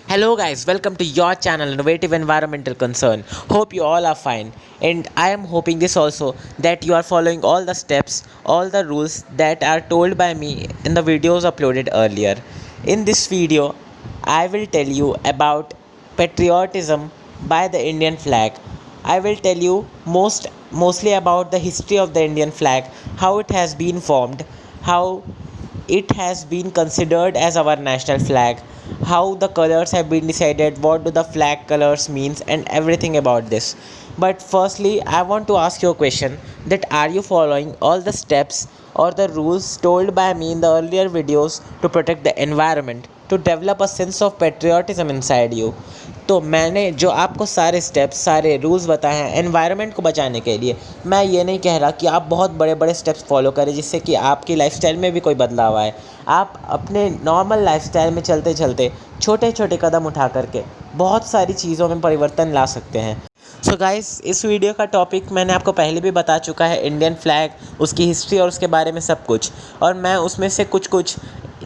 Hello guys, welcome to your channel Innovative Environmental Concern. Hope you all are fine, and I am hoping this also that you are following all the steps, all the rules that are told by me in the videos uploaded earlier. In this video, I will tell you about patriotism by the Indian flag. I will tell you mostly about the history of the Indian flag, how it has been formed, how it has been considered as our national flag, how the colors have been decided, what do the flag colors means, and everything about this. But firstly, I want to ask you a question, that are you following all the steps or the rules told by me in the earlier videos to protect the environment, to develop a sense of patriotism inside you? तो मैंने जो आपको सारे steps, सारे rules बताए हैं environment को बचाने के लिए, मैं ये नहीं कह रहा कि आप बहुत बड़े बड़े स्टेप्स फॉलो करें जिससे कि आपकी लाइफस्टाइल में भी कोई बदलाव आए। आप अपने नॉर्मल लाइफस्टाइल में चलते चलते छोटे छोटे कदम उठा करके बहुत सारी चीज़ों में परिवर्तन ला सकते हैं। सो गाइस, इस वीडियो का टॉपिक मैंने आपको पहले भी बता चुका है, इंडियन फ्लैग, उसकी हिस्ट्री और उसके बारे में सब कुछ, और मैं उसमें से कुछ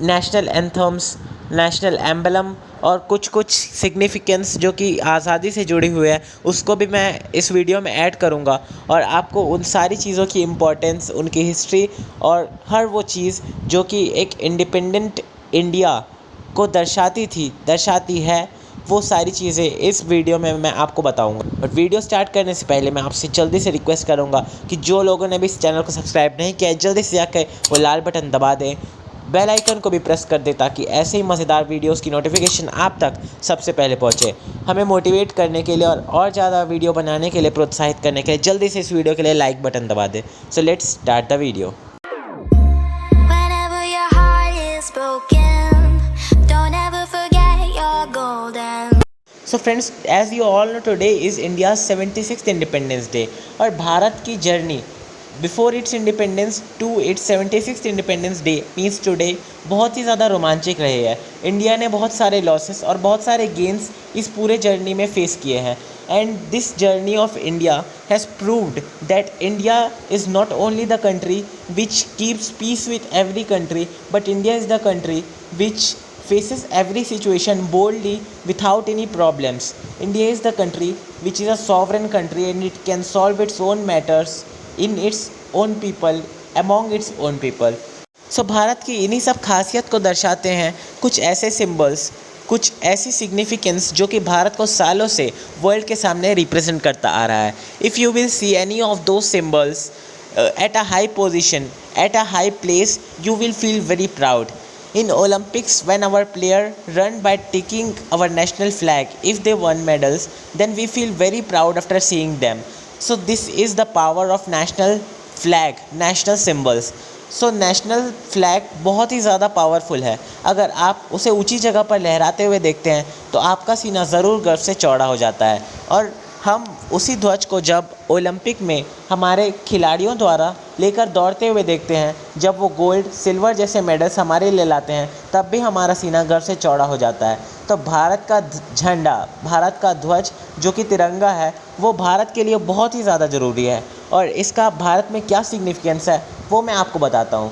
नेशनल एंथम्स, नेशनल एम्बलम और कुछ सिग्निफिकेंस जो कि आज़ादी से जुड़ी हुई है उसको भी मैं इस वीडियो में ऐड करूँगा, और आपको उन सारी चीज़ों की इम्पोर्टेंस, उनकी हिस्ट्री और हर वो चीज़ जो कि एक इंडिपेंडेंट इंडिया को दर्शाती है, वो सारी चीज़ें इस वीडियो में मैं आपको बताऊंगा। बट वीडियो स्टार्ट करने से पहले मैं आपसे जल्दी से रिक्वेस्ट करूंगा कि जो लोगों ने भी इस चैनल को सब्सक्राइब नहीं किया है जल्दी से जाकर वो लाल बटन दबा दें, बेल आइकन को भी प्रेस कर दें ताकि ऐसे ही मज़ेदार वीडियोस की नोटिफिकेशन आप तक सबसे पहले पहुंचे। हमें मोटिवेट करने के लिए और ज़्यादा वीडियो बनाने के लिए, प्रोत्साहित करने के लिए जल्दी से इस वीडियो के लिए लाइक बटन दबा दें। So let's start the video. So friends, as you all know, today is India's 76th Independence Day, और भारत की journey before its independence to its 76th independence day means today बहुत ही ज़्यादा रोमांचक रही है। इंडिया ने बहुत सारे लॉसेस और बहुत सारे गेन्स इस पूरे जर्नी में फेस किए हैं, and this journey of India has proved that India is not only the country which keeps peace with every country, but India is the country which faces every situation boldly without any problems. India is the country which is a sovereign country and it can solve its own matters in its own people, among its own people. So Bharat की इन्हीं सब खासियत को दर्शाते हैं कुछ ऐसे symbols, कुछ ऐसी सिग्निफिकेंस जो कि भारत को सालों से वर्ल्ड के सामने रिप्रेजेंट करता आ रहा है। If you will see any of those symbols at a high position, at a high place, you will feel very proud. In Olympics, when our player run by taking our national flag, if they won medals, then we feel very proud after seeing them. So this is the power of national flag, national symbols. So national flag बहुत ही ज़्यादा powerful है। अगर आप उसे ऊंची जगह पर लहराते हुए देखते हैं तो आपका सीना ज़रूर गर्व से चौड़ा हो जाता है, और हम उसी ध्वज को जब ओलंपिक में हमारे खिलाड़ियों द्वारा लेकर दौड़ते हुए देखते हैं, जब वो गोल्ड, सिल्वर जैसे मेडल्स हमारे लिए लाते हैं, तब भी हमारा सीना गर्व से चौड़ा हो जाता है। तो भारत का झंडा, भारत का ध्वज जो कि तिरंगा है, वो भारत के लिए बहुत ही ज़्यादा ज़रूरी है, और इसका भारत में क्या सिग्निफिकेंस है वो मैं आपको बताता हूँ।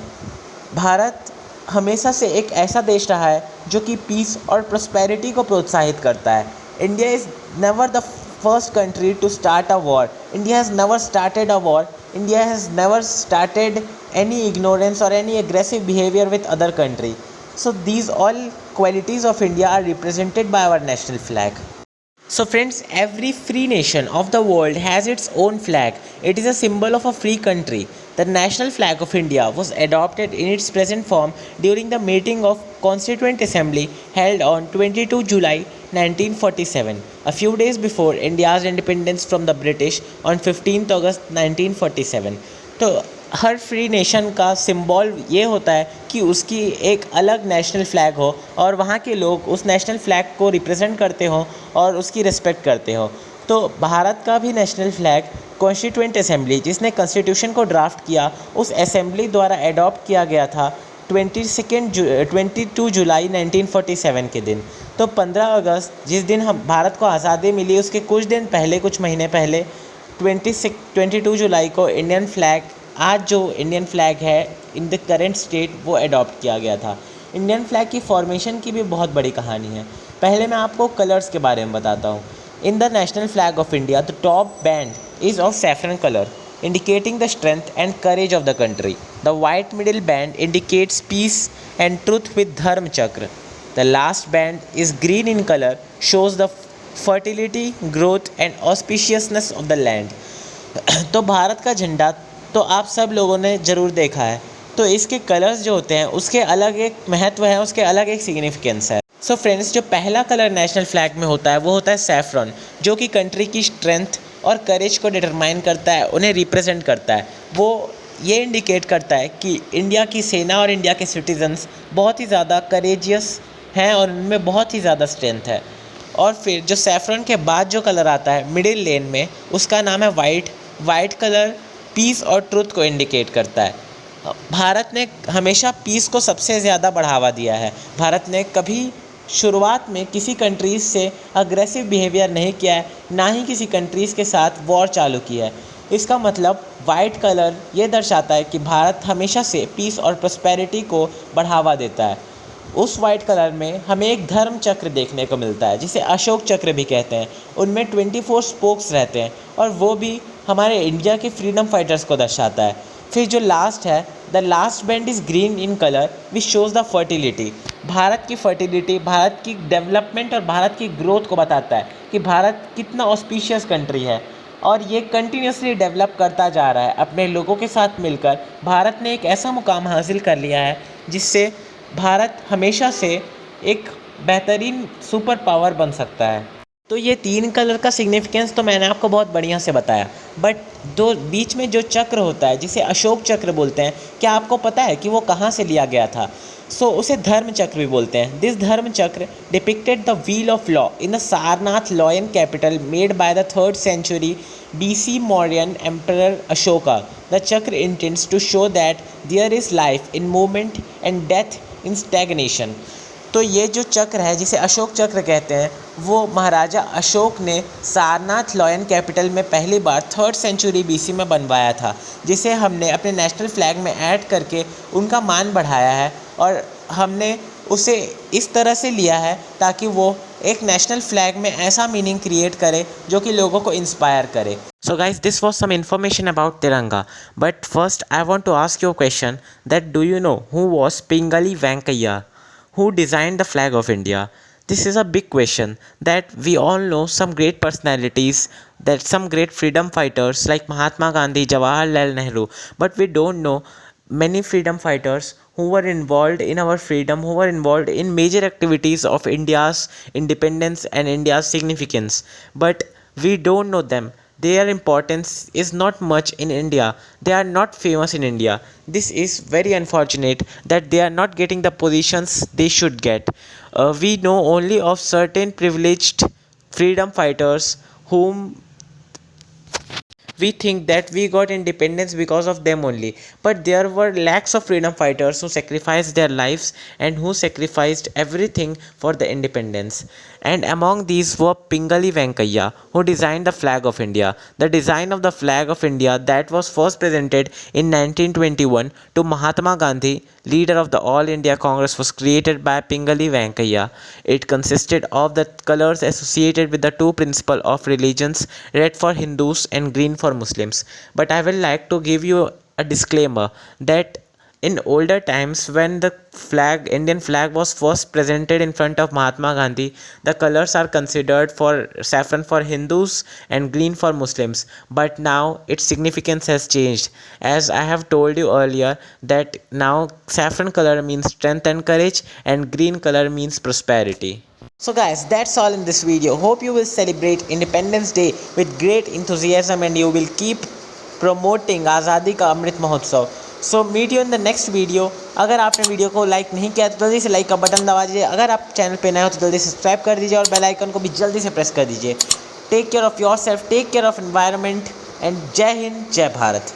भारत हमेशा से एक ऐसा देश रहा है जो कि पीस और प्रॉस्पेरिटी को प्रोत्साहित करता है। India is never the first country to start a war. India has never started a war. India has never started any ignorance or any aggressive behavior with other country. So these all qualities of India are represented by our national flag. So friends, every free nation of the world has its own flag. It is a symbol of a free country. The national flag of India was adopted in its present form during the meeting of Constituent Assembly held on 22 July 1947, a few days before India's independence from the British on 15th August 1947. तो हर free nation का symbol ये होता है कि उसकी एक अलग national flag हो और वहाँ के लोग उस नेशनल फ्लैग को रिप्रेजेंट करते हों और उसकी रिस्पेक्ट करते हो। तो भारत का भी नेशनल फ्लैग कॉन्स्टिट्यूएंट असेंबली, जिसने कॉन्स्टिट्यूशन को ड्राफ्ट किया, उस असेंबली द्वारा एडॉप्ट किया गया था 22 जुलाई 1947 के दिन। तो 15 अगस्त जिस दिन हम भारत को आज़ादी मिली, उसके कुछ दिन पहले, कुछ महीने पहले 22 जुलाई को इंडियन फ्लैग, आज जो इंडियन फ्लैग है इन द करेंट स्टेट, वो अडॉप्ट किया गया था। इंडियन फ्लैग की फॉर्मेशन की भी बहुत बड़ी कहानी है। पहले मैं आपको कलर्स के बारे में बताता हूँ। In the national flag of India the top band is of saffron color, indicating the strength and courage of the country. The white middle band indicates peace and truth with Dharma Chakra. The last band is green in color, shows the fertility, growth and auspiciousness of the land. तो भारत का झंडा तो आप सब लोगों ने ज़रूर देखा है, तो इसके कलर्स जो होते हैं उसके अलग एक महत्व है, उसके अलग एक सिग्निफिकेंस है। सो फ्रेंड्स, जो पहला कलर नेशनल फ्लैग में होता है वो होता है सैफ्रॉन, जो कि कंट्री की स्ट्रेंथ और करेज को डिटरमाइन करता है, उन्हें रिप्रेजेंट करता है। वो ये इंडिकेट करता है कि इंडिया की सेना और इंडिया के सिटीजन्स बहुत ही ज़्यादा करेजियस हैं और उनमें बहुत ही ज़्यादा स्ट्रेंथ है। और फिर जो सैफ्रॉन के बाद जो कलर आता है मिडिल लेन में, उसका नाम है वाइट। वाइट कलर पीस और ट्रुथ को इंडिकेट करता है। भारत ने हमेशा पीस को सबसे ज़्यादा बढ़ावा दिया है। भारत ने कभी शुरुआत में किसी कंट्रीज़ से अग्रेसिव बिहेवियर नहीं किया है, ना ही किसी कंट्रीज़ के साथ वॉर चालू किया है। इसका मतलब वाइट कलर ये दर्शाता है कि भारत हमेशा से पीस और प्रॉस्पेरिटी को बढ़ावा देता है। उस वाइट कलर में हमें एक धर्म चक्र देखने को मिलता है, जिसे अशोक चक्र भी कहते हैं। उनमें 24 स्पोक्स रहते हैं और वो भी हमारे इंडिया के फ्रीडम फाइटर्स को दर्शाता है। फिर जो लास्ट है, the last band is green in colour which shows the fertility. Bharat की फर्टिलिटी, भारत की डेवलपमेंट और भारत की ग्रोथ को बताता है कि भारत कितना ऑस्पिशियस कंट्री है और ये कंटिन्यूसली डेवलप करता जा रहा है। अपने लोगों के साथ मिलकर भारत ने एक ऐसा मुकाम हासिल कर लिया है जिससे भारत हमेशा से एक बेहतरीन सुपर पावर बन सकता है। तो ये 3 कलर का सिग्निफिकेंस तो मैंने आपको बहुत बढ़िया से बताया, बट दो बीच में जो चक्र होता है जिसे अशोक चक्र बोलते हैं, क्या आपको पता है कि वो कहाँ से लिया गया था? उसे धर्म चक्र भी बोलते हैं। दिस धर्म चक्र depicted the wheel of law in the Sarnath lion capital made by the 3rd century BC Mauryan Emperor Ashoka. The chakra intends to show that there is life in movement and death in stagnation. तो ये जो चक्र है जिसे अशोक चक्र कहते हैं, वो महाराजा अशोक ने सारनाथ लॉयन कैपिटल में पहली बार 3rd century BC में बनवाया था, जिसे हमने अपने नेशनल फ्लैग में ऐड करके उनका मान बढ़ाया है और हमने उसे इस तरह से लिया है ताकि वो एक नेशनल फ्लैग में ऐसा मीनिंग क्रिएट करे जो कि लोगों को इंस्पायर करे। So guys, this was some information about Tiranga. But first I want to ask you a question that do you know who was Pingali Venkaiah? Who designed the flag of India? This is a big question that we all know some great personalities, that some great freedom fighters like Mahatma Gandhi, Jawaharlal Nehru, but we don't know many freedom fighters who were involved in our freedom, who were involved in major activities of India's independence and India's significance, but we don't know them. Their importance is not much in India. They are not famous in India. This is very unfortunate that they are not getting the positions they should get. We know only of certain privileged freedom fighters whom we think that we got independence because of them only, but there were lakhs of freedom fighters who sacrificed their lives and who sacrificed everything for the independence. And among these were Pingali Venkaiah, who designed the flag of India. The design of the flag of India that was first presented in 1921 to Mahatma Gandhi, leader of the All India Congress, was created by Pingali Venkaiah. It consisted of the colors associated with the two principles of religions, red for Hindus and green for Muslims. But I will like to give you a disclaimer that in older times, when the Indian flag was first presented in front of Mahatma Gandhi, the colors are considered for saffron for Hindus and green for Muslims. But now its significance has changed. As I have told you earlier, that now saffron color means strength and courage and green color means prosperity. So guys, that's all in this video. Hope you will celebrate Independence Day with great enthusiasm and you will keep promoting Azadi Ka Amrit Mahotsav. So meet you in the next video. अगर आपने video को like नहीं किया तो जल्दी से like का button दबा दीजिए। अगर आप चैनल पे नए हो तो जल्दी से सब्सक्राइब कर दीजिए और बेल आइकन को भी जल्दी से प्रेस कर दीजिए। Take care of yourself, take care of environment and जय हिंद, जय भारत।